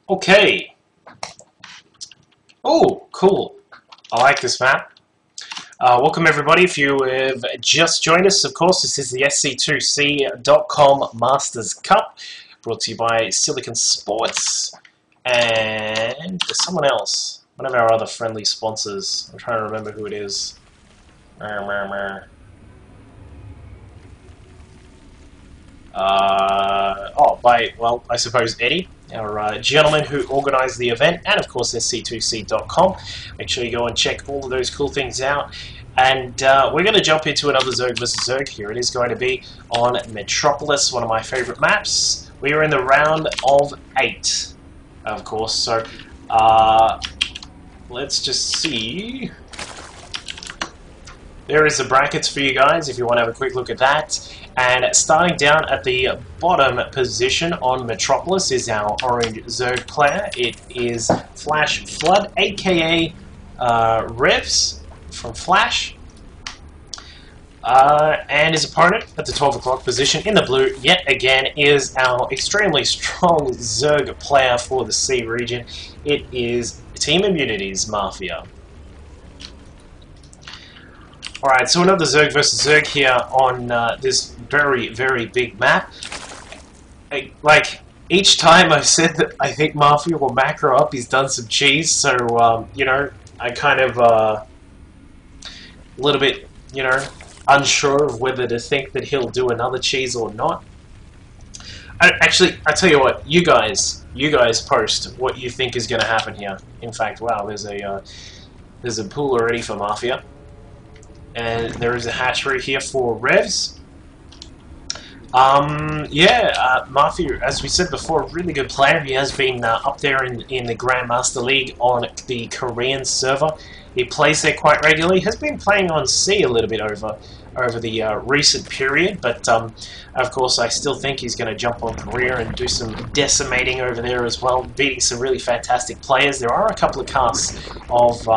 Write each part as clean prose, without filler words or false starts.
Okay. Oh, cool. I like this map. Welcome everybody. If you have just joined us, of course, this is the SC2C.com Masters Cup, brought to you by Silicon Sports and someone else. One of our other friendly sponsors. I'm trying to remember who it is. I suppose Eddie, our gentleman who organised the event, and of course SC2C.com. Make sure you go and check all of those cool things out. And we're going to jump into another Zerg vs Zerg here. It is going to be on Metropolis, one of my favourite maps. We are in the round of 8, of course, so let's just see. There is the brackets for you guys if you want to have a quick look at that. And starting down at the bottom position on Metropolis is our orange Zerg player. It is FlashFlood, aka Revs from Flash. And his opponent at the 12 o'clock position in the blue, yet again, is our extremely strong Zerg player for the C region. It is Team Immunity's Mafia. Alright, so another Zerg vs Zerg here on this very, very big map. Like, each time I've said that I think Mafia will macro up, he's done some cheese, so, you know, I kind of, a little bit, you know, unsure of whether to think that he'll do another cheese or not. Actually, I tell you what, you guys post what you think is going to happen here. In fact, wow, there's a pool already for Mafia. And there is a hatchery here for Revs. Mafia, as we said before, a really good player. He has been up there in the Grandmaster League on the Korean server. He plays there quite regularly. Has been playing on C a little bit over the recent period, but of course I still think he's going to jump on Korea and do some decimating over there as well, beating some really fantastic players. There are a couple of casts of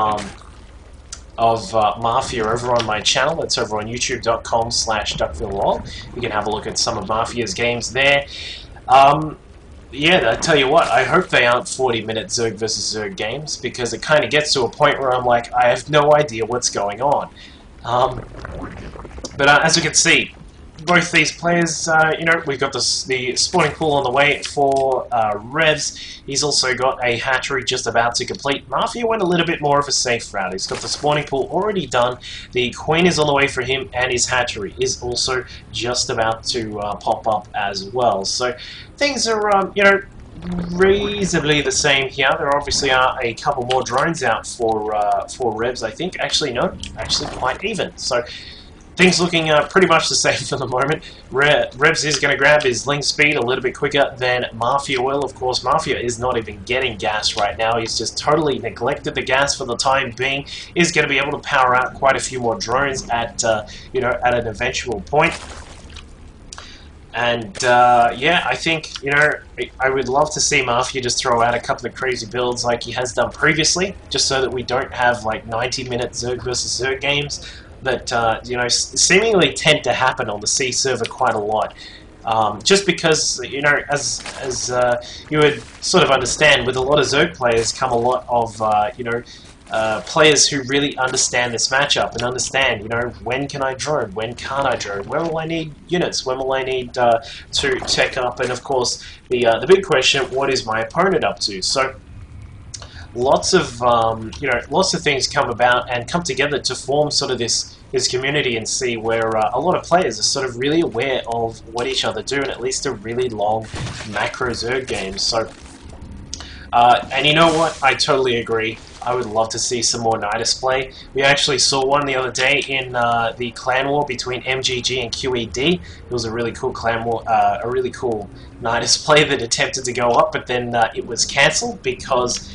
Mafia over on my channel. It's over on youtube.com/duckvillelol. You can have a look at some of Mafia's games there. Yeah, I tell you what, I hope they aren't 40-minute Zerg vs Zerg games, because it kind of gets to a point where I'm like, I have no idea what's going on. But as you can see, both these players, you know, we've got the spawning pool on the way for Revs. He's also got a hatchery just about to complete. Mafia went a little bit more of a safe route. He's got the spawning pool already done. The queen is on the way for him, and his hatchery is also just about to pop up as well. So things are, you know, reasonably the same here. There obviously are a couple more drones out for Revs, I think. Actually, no, actually quite even. So things looking pretty much the same for the moment. Revs is going to grab his link speed a little bit quicker than Mafia will. Of course, Mafia is not even getting gas right now. He's just totally neglected the gas for the time being. He's going to be able to power out quite a few more drones at, you know, at an eventual point. And, yeah, I think, you know, I would love to see Mafia just throw out a couple of crazy builds like he has done previously, just so that we don't have, like, 90-minute Zerg vs Zerg games that, you know, seemingly tend to happen on the C server quite a lot. Just because, you know, as you would sort of understand, with a lot of Zerg players come a lot of, you know, players who really understand this matchup and understand, you know, when can I drone, when can't I drone, when will I need units, when will I need to tech up, and of course the big question, what is my opponent up to? So lots of you know, lots of things come about and come together to form sort of this community and see where a lot of players are sort of really aware of what each other do, and at least a really long macro Zerg game. So and you know what, I totally agree. I would love to see some more Nidus play. We actually saw one the other day in the clan war between MGG and QED. It was a really cool clan war, a really cool Nidus play that attempted to go up, but then it was cancelled because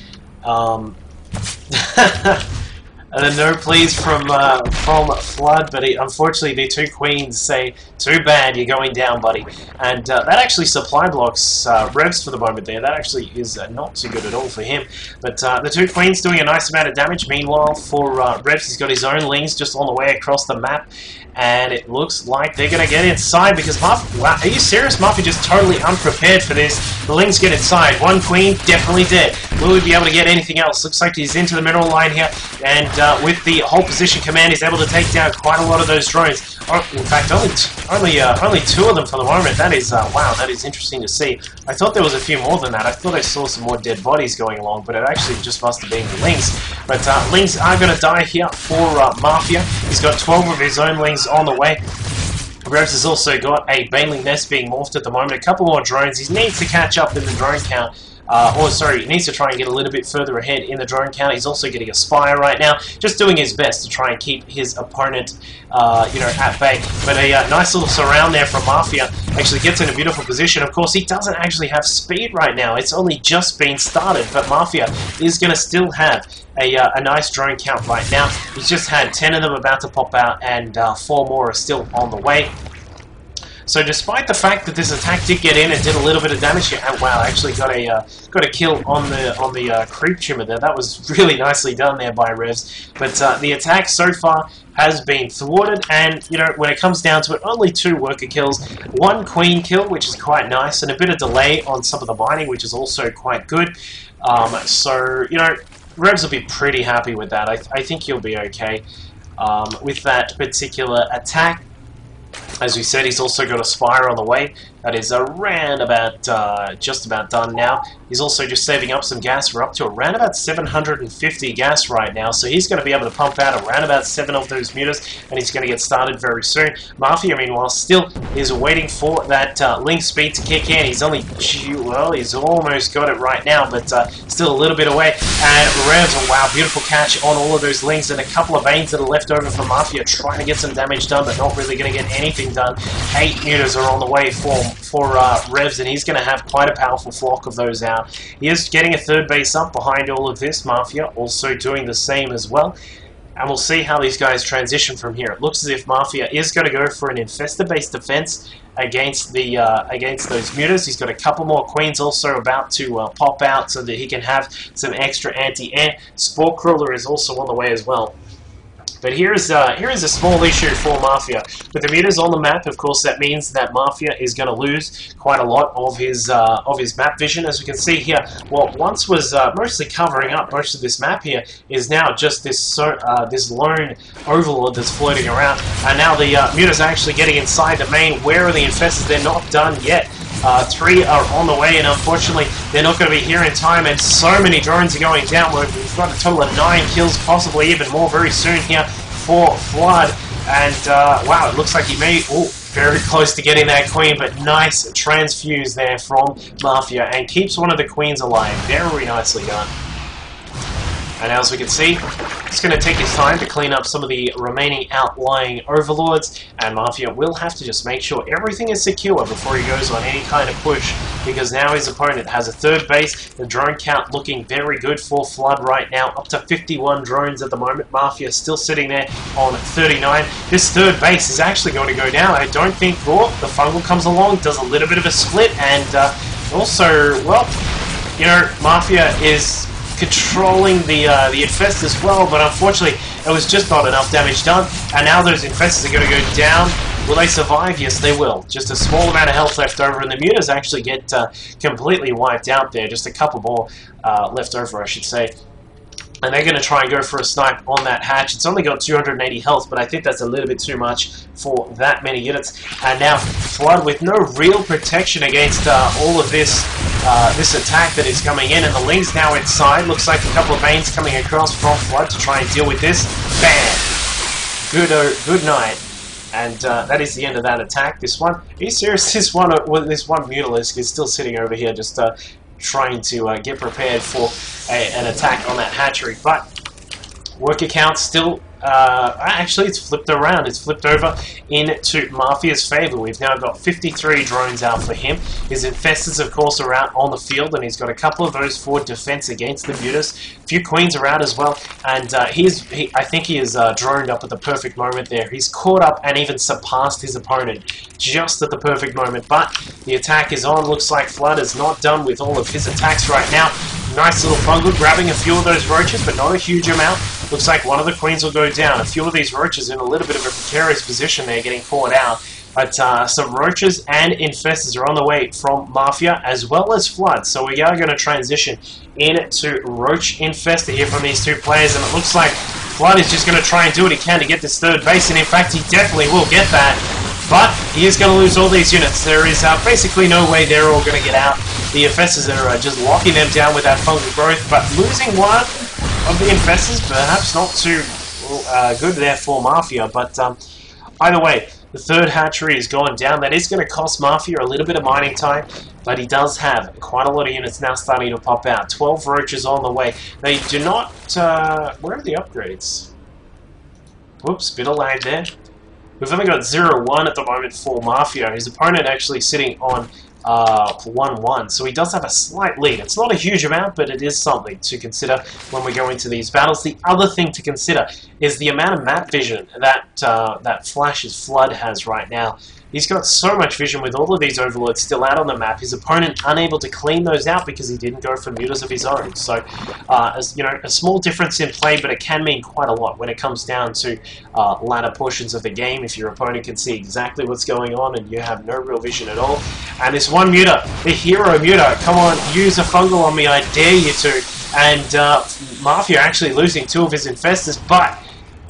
And then no pleas from Flood, but unfortunately the two queens say, too bad, you're going down, buddy. And that actually supply blocks Revs for the moment there. That actually is not too good at all for him. But the two queens doing a nice amount of damage. Meanwhile, for Revs, he's got his own lings just on the way across the map. And it looks like they're going to get inside because Mafia... Wow, are you serious? Mafia just totally unprepared for this. The lings get inside. One queen, definitely dead. Will he be able to get anything else? Looks like he's into the mineral line here. And with the whole position command, he's able to take down quite a lot of those drones. In fact, only two of them for the moment. That is, wow, that is interesting to see. I thought there was a few more than that. I thought I saw some more dead bodies going along, but it actually just must have been the lings. But lings are going to die here for Mafia. He's got 12 of his own lings on the way. Revs has also got a Baneling Nest being morphed at the moment. A couple more drones. He needs to catch up in the drone count. He needs to try and get a little bit further ahead in the drone count. He's also getting a Spire right now, just doing his best to try and keep his opponent, at bay. But a nice little surround there from Mafia actually gets in a beautiful position. Of course, he doesn't actually have speed right now. It's only just been started, but Mafia is going to still have a nice drone count right now. He's just had 10 of them about to pop out, and 4 more are still on the way. So despite the fact that this attack did get in and did a little bit of damage here, and wow, actually got a kill on the creep trimmer there. That was really nicely done there by Revs. But the attack so far has been thwarted, and when it comes down to it, only 2 worker kills, 1 queen kill, which is quite nice, and a bit of delay on some of the mining, which is also quite good. Revs will be pretty happy with that. I think he'll be okay with that particular attack. As we said, he's also got a Spire on the way. That is around about, just about done now. He's also just saving up some gas. We're up to around about 750 gas right now, so he's going to be able to pump out around about 7 of those mutas, and he's going to get started very soon. Mafia, meanwhile, still is waiting for that link speed to kick in. He's only, well, he's almost got it right now, but still a little bit away. And Revs, oh, wow, beautiful catch on all of those links, and a couple of Banes that are left over for Mafia, trying to get some damage done, but not really going to get anything done. 8 mutas are on the way for Revs, and he's going to have quite a powerful flock of those out. He is getting a third base up behind all of this. Mafia also doing the same as well. And we'll see how these guys transition from here. It looks as if Mafia is going to go for an infestor-based defense against the against those mutas. He's got a couple more queens also about to pop out so that he can have some extra anti-air. Spore Crawler is also on the way as well. But here is a small issue for Mafia. With the mutas on the map, of course, that means that Mafia is going to lose quite a lot of his map vision. As we can see here, what once was mostly covering up most of this map here is now just this lone overlord that's floating around. And now the mutas are actually getting inside the main. Where are the infestors? They're not done yet. 3 are on the way, and unfortunately they're not going to be here in time, and so many drones are going down. We've got a total of 9 kills, possibly even more very soon here for Flood. And wow, it looks like he may, very close to getting that queen, but nice transfuse there from Mafia, and keeps one of the queens alive. Very nicely done. And as we can see, it's going to take his time to clean up some of the remaining outlying overlords, and Mafia will have to just make sure everything is secure before he goes on any kind of push, because now his opponent has a third base. The drone count looking very good for Flood right now, up to 51 drones at the moment. Mafia still sitting there on 39. This third base is actually going to go down. I don't think, the fungal comes along, does a little bit of a split, and also, well, Mafia is controlling the infest as well, but unfortunately it was just not enough damage done, and now those infestors are going to go down. Will they survive? Yes, they will. Just a small amount of health left over, and the mutas actually get completely wiped out there. Just a couple more left over, I should say. And they're going to try and go for a snipe on that hatch. It's only got 280 health, but I think that's a little bit too much for that many units. And now Flood with no real protection against all of this this attack that is coming in. And the Ling's now inside. Looks like a couple of Banes coming across from Flood to try and deal with this. Bam! Good night. And that is the end of that attack. This one, are you serious? This one Mutalisk is still sitting over here just trying to get prepared for an attack on that hatchery. But worker count still actually, it's flipped around. It's flipped over into Mafia's favor. We've now got 53 drones out for him. His infestors, of course, are out on the field, and he's got a couple of those for defense against the mutas. A few queens are out as well, and I think he is droned up at the perfect moment there. He's caught up and even surpassed his opponent just at the perfect moment, but the attack is on. Looks like Flood is not done with all of his attacks right now. Nice little fungal, grabbing a few of those roaches, but not a huge amount. Looks like one of the queens will go down. A few of these roaches in a little bit of a precarious position there, getting caught out. But some roaches and infestors are on the way from Mafia as well as Flood. So we are going to transition into Roach Infestor here from these two players. And it looks like Flood is just going to try and do what he can to get this third base. And in fact, he definitely will get that. But he is going to lose all these units. There is basically no way they're all going to get out. The infestors are just locking them down with that fungal growth. But losing one of the infestors, perhaps not too good there for Mafia. But either way, the third hatchery is going down. That is going to cost Mafia a little bit of mining time, but he does have quite a lot of units now starting to pop out. 12 roaches on the way. They do not... where are the upgrades? Whoops, bit of lag there. We've only got 0-1 at the moment for Mafia. His opponent actually sitting on 1-1, so he does have a slight lead. It's not a huge amount, but it is something to consider when we go into these battles. The other thing to consider is the amount of map vision that that FlashFlood has right now. He's got so much vision with all of these overlords still out on the map. His opponent unable to clean those out because he didn't go for mutas of his own. So, as you know, a small difference in play, but it can mean quite a lot when it comes down to latter portions of the game. If your opponent can see exactly what's going on and you have no real vision at all. And this one muta, the hero muta, come on, use a fungal on me, I dare you to. And Mafia actually losing two of his infestors, but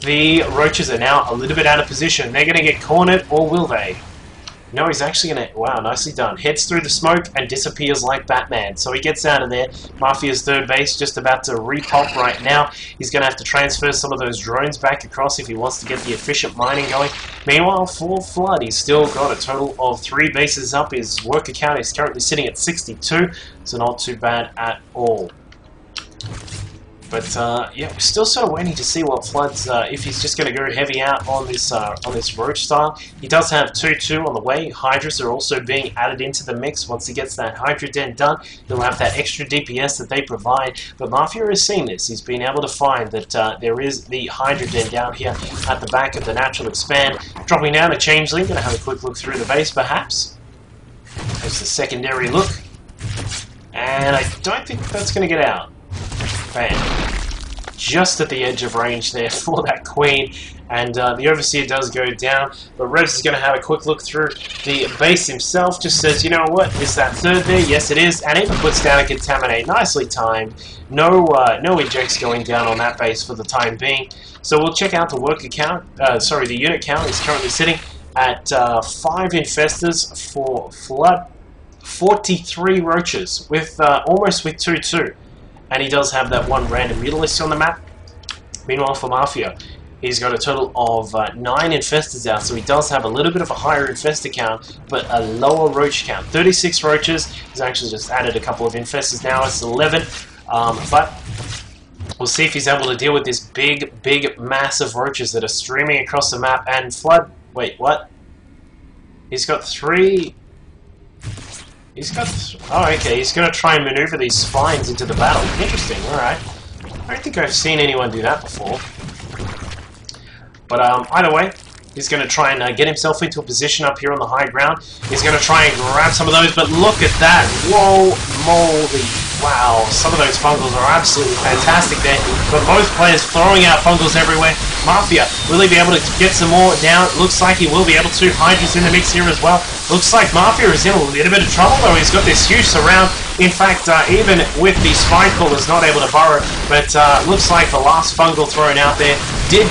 the roaches are now a little bit out of position. They're going to get cornered, or will they? No, he's actually going to... Wow, nicely done. Heads through the smoke and disappears like Batman. So he gets out of there. Mafia's third base just about to repop right now. He's going to have to transfer some of those drones back across if he wants to get the efficient mining going. Meanwhile, for Flood, he's still got a total of 3 bases up. His worker count is currently sitting at 62, so not too bad at all. But yeah, we're still sort of waiting to see what Flood's if he's just going to go heavy out on this roach style. He does have 2-2 on the way. Hydras are also being added into the mix. Once he gets that Hydra Den done, he'll have that extra DPS that they provide. But Mafia has seen this. He's been able to find that there is the Hydra Den down here at the back of the Natural Expand. Dropping down a Changeling. Going to have a quick look through the base, perhaps. There's the secondary look, and I don't think that's going to get out. Bam. Just at the edge of range there for that queen, and the Overseer does go down, but Revs is going to have a quick look through the base himself, just says, you know what, is that third there? Yes it is, and even puts down a Contaminate. Nicely timed. No ejects going down on that base for the time being. So we'll check out the worker count, the unit count is currently sitting at 5 infestors for Flood, 43 roaches, with almost with 2-2. And he does have that one random mutalist on the map. Meanwhile, for Mafia, he's got a total of 9 infestors out, so he does have a little bit of a higher infestor count, but a lower roach count. 36 roaches. He's actually just added a couple of infestors now. It's 11. But we'll see if he's able to deal with this big, mass of roaches that are streaming across the map. And Flood... Wait, what? He's got 3... oh, okay, he's going to try and maneuver these spines into the battle. Interesting, alright. I don't think I've seen anyone do that before. But either way, he's going to try and get himself into a position up here on the high ground. He's going to try and grab some of those, but look at that! Whoa, moly! Wow, some of those fungals are absolutely fantastic there. But both players throwing out fungals everywhere. Mafia, will he be able to get some more down? Looks like he will be able to. Hydra's in the mix here as well. Looks like Mafia is in a little bit of trouble though. He's got this huge surround. In fact, even with the spine callers not able to burrow, but looks like the last fungal thrown out there did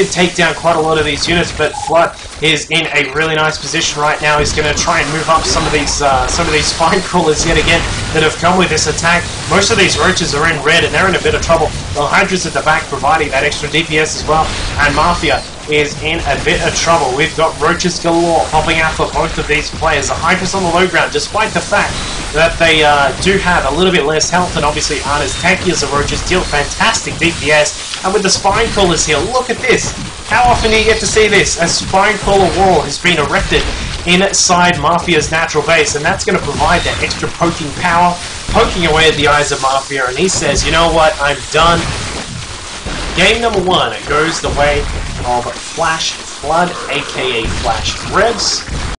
take down quite a lot of these units. But Flood is in a really nice position right now. He's going to try and move up some of these spine crawlers yet again that have come with this attack. Most of these roaches are in red and they're in a bit of trouble. The Hydra's at the back providing that extra DPS as well, and Mafia is in a bit of trouble. We've got roaches galore popping out for both of these players. The Hydra's on the low ground, despite the fact that they do have a little bit less health and obviously aren't as tanky as the roaches, deal fantastic DPS, And with the spine crawlers here, look at this. How often do you get to see this? A spine crawler wall has been erected inside Mafia's natural base, and that's going to provide that extra poking power, poking away at the eyes of Mafia, and he says, you know what, I'm done. Game number 1, it goes the way of FlashFlood, aka Flash Revs.